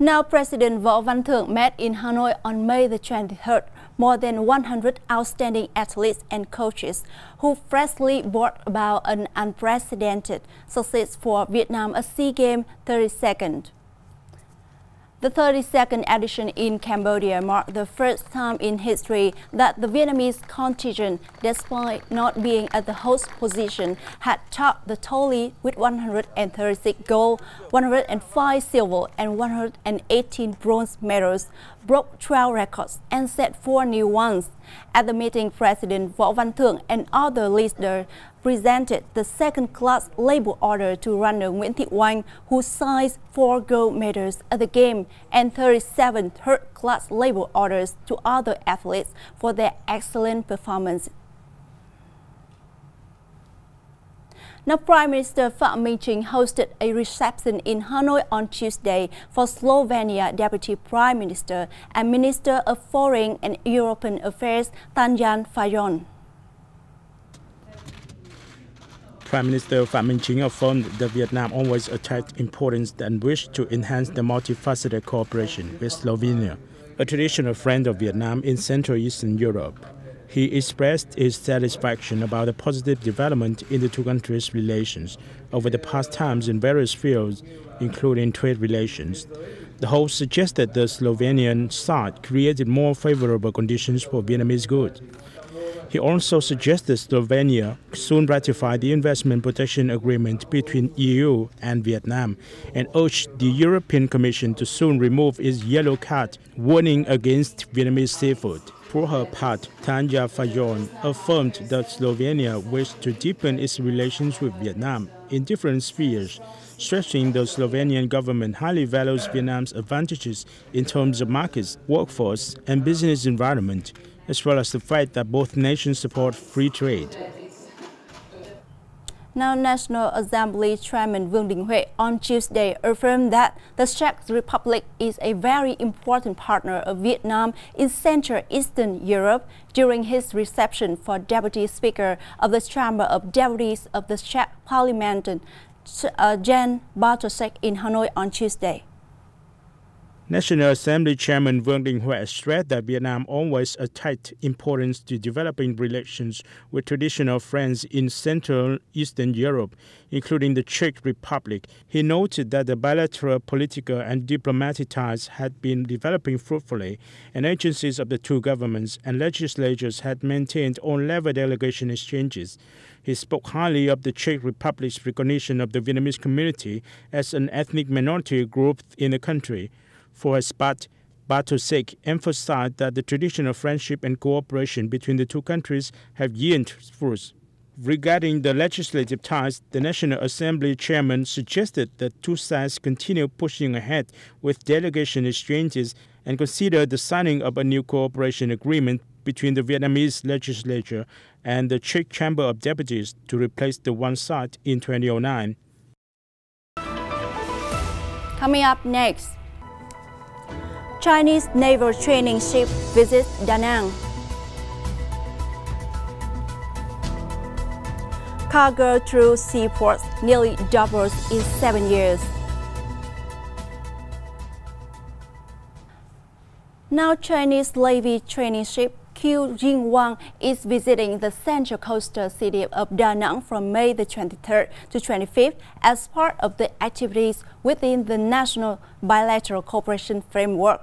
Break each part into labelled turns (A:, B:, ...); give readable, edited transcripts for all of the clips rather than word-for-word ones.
A: Now, President Võ Văn Thưởng met in Hanoi on May the 23rd more than 100 outstanding athletes and coaches who freshly brought about an unprecedented success for Vietnam at SEA Games 32nd. The 32nd edition in Cambodia marked the first time in history that the Vietnamese contingent, despite not being at the host position, had topped the tally with 136 gold, 105 silver, and 118 bronze medals, broke 12 records, and set 4 new ones. At the meeting, President Võ Văn Thưởng and other leaders presented the second-class label order to runner Nguyễn Thị Oanh, who signed 4 gold medals at the game, and 37 third-class label orders to other athletes for their excellent performance. Now, Prime Minister Phạm Minh Chính hosted a reception in Hanoi on Tuesday for Slovenia Deputy Prime Minister and Minister of Foreign and European Affairs Tanja Fajon.
B: Prime Minister Phạm Minh Chính affirmed that Vietnam always attached importance and wished to enhance the multifaceted cooperation with Slovenia, a traditional friend of Vietnam in Central Eastern Europe. He expressed his satisfaction about the positive development in the two countries' relations over the past times in various fields, including trade relations. The host suggested the Slovenian side created more favorable conditions for Vietnamese goods. He also suggested Slovenia soon ratify the investment protection agreement between EU and Vietnam and urged the European Commission to soon remove its yellow card warning against Vietnamese seafood. For her part, Tanja Fajon affirmed that Slovenia wished to deepen its relations with Vietnam in different spheres, stressing the Slovenian government highly values Vietnam's advantages in terms of markets, workforce, and business environment, as well as the fact that both nations support free trade.
A: Now, National Assembly Chairman Vương Đình Huệ on Tuesday affirmed that the Czech Republic is a very important partner of Vietnam in Central Eastern Europe during his reception for Deputy Speaker of the Chamber of Deputies of the Czech Parliament, Jan Bartošek, in Hanoi on Tuesday.
B: National Assembly Chairman Vương Đình Huệ stressed that Vietnam always attached importance to developing relations with traditional friends in Central Eastern Europe, including the Czech Republic. He noted that the bilateral political and diplomatic ties had been developing fruitfully, and agencies of the two governments and legislatures had maintained on-level delegation exchanges. He spoke highly of the Czech Republic's recognition of the Vietnamese community as an ethnic minority group in the country. For his part, Bartošek emphasized that the traditional friendship and cooperation between the two countries have yielded fruits. Regarding the legislative ties, the National Assembly chairman suggested that two sides continue pushing ahead with delegation exchanges and consider the signing of a new cooperation agreement between the Vietnamese legislature and the Czech Chamber of Deputies to replace the one signed in 2009.
A: Coming up next, Chinese naval training ship visits Da Nang. Cargo through seaports nearly doubles in 7 years. Now, Chinese Navy training ship Q Jinwang is visiting the central coastal city of Da Nang from May the 23rd to 25th as part of the activities within the National Bilateral Cooperation Framework.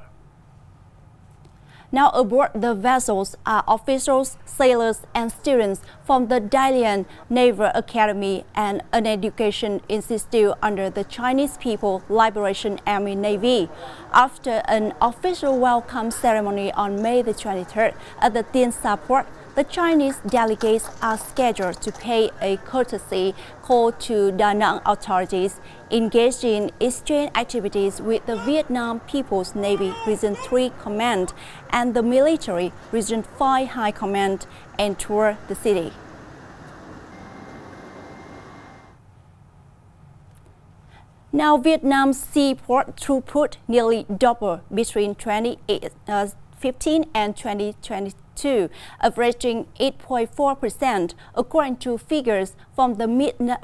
A: Now, aboard the vessels are officers, sailors, and students from the Dalian Naval Academy and an education institute under the Chinese People Liberation Army Navy. After an official welcome ceremony on May the 23rd at the Tiên Sa port, the Chinese delegates are scheduled to pay a courtesy call to Da Nang authorities, engage in exchange activities with the Vietnam People's Navy Region 3 Command and the Military Region 5 High Command, and tour the city. Now, Vietnam's seaport throughput nearly doubled between 2015 and 2022, averaging 8.4%, according to figures from the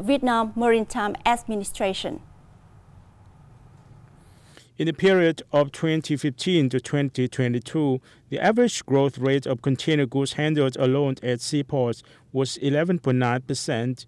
A: Vietnam Maritime Administration.
B: In the period of 2015 to 2022, the average growth rate of container goods handled alone at seaports was 11.9%.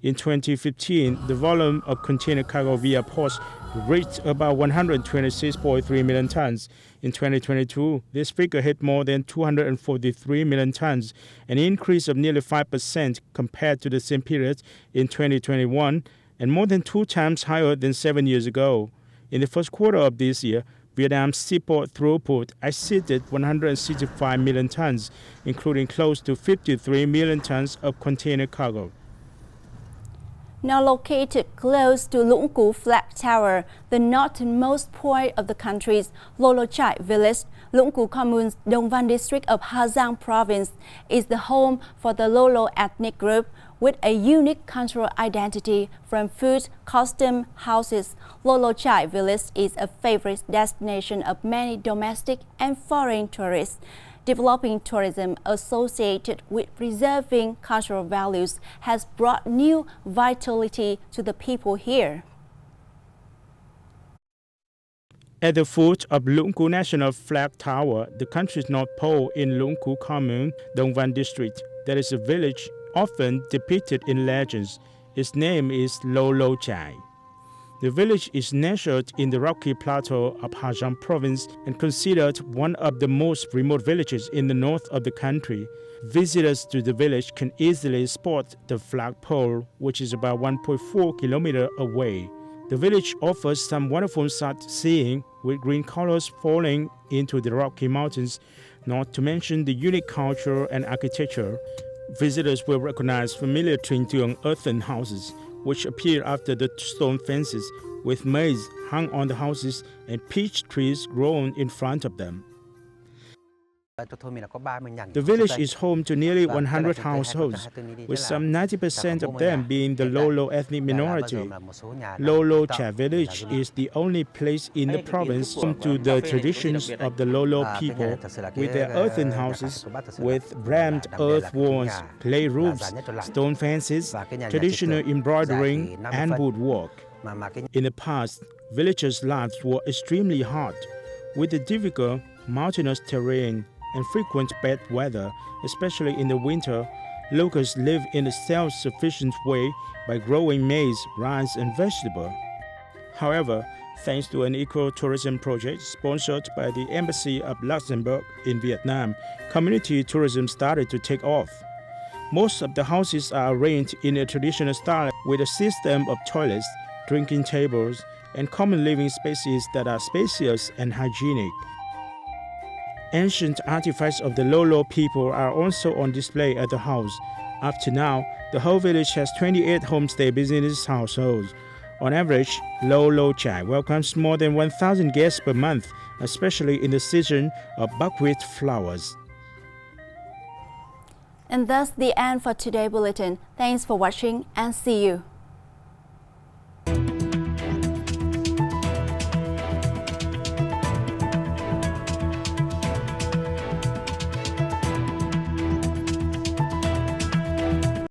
B: In 2015, the volume of container cargo via ports reached about 126.3 million tons. In 2022, this figure hit more than 243 million tons, an increase of nearly 5% compared to the same period in 2021, and more than 2 times higher than 7 years ago. In the first quarter of this year, Vietnam's seaport throughput exceeded 165 million tons, including close to 53 million tons of container cargo.
A: Now located close to Lũng Cú Flag Tower, the northernmost point of the country's Lô Chai village, Lũng Cú Commune's Dong Văn district of Hà Giang province is the home for the Lô ethnic group with a unique cultural identity from food, costume, houses. Lô Chai village is a favorite destination of many domestic and foreign tourists. Developing tourism associated with preserving cultural values has brought new vitality to the people here.
B: At the foot of Lũng Cú National Flag Tower, the country's North Pole in Lũng Cú Commune, Dong Văn district, there is a village often depicted in legends. Its name is Lô Chai. The village is nestled in the rocky plateau of Hà Giang province and considered one of the most remote villages in the north of the country. Visitors to the village can easily spot the flagpole, which is about 1.4 kilometers away. The village offers some wonderful sightseeing with green colors falling into the Rocky Mountains, not to mention the unique culture and architecture. Visitors will recognize familiar Truyền earthen houses, which appear after the stone fences, with maize hung on the houses and peach trees grown in front of them. The village is home to nearly 100 households, with some 90% of them being the Lô ethnic minority. Lô Chai village is the only place in the province home to the traditions of the Lô people, with their earthen houses, with rammed earth walls, clay roofs, stone fences, traditional embroidering, and woodwork. In the past, villagers' lives were extremely hard, with the difficult mountainous terrain and frequent bad weather, especially in the winter. Locals live in a self-sufficient way by growing maize, rice, and vegetables. However, thanks to an eco-tourism project sponsored by the Embassy of Luxembourg in Vietnam, community tourism started to take off. Most of the houses are arranged in a traditional style with a system of toilets, drinking tables, and common living spaces that are spacious and hygienic. Ancient artifacts of the Lô people are also on display at the house. Up to now, the whole village has 28 homestay business households. On average, Lô Chai welcomes more than 1,000 guests per month, especially in the season of buckwheat flowers.
A: And thus the end for today's bulletin. Thanks for watching and see you.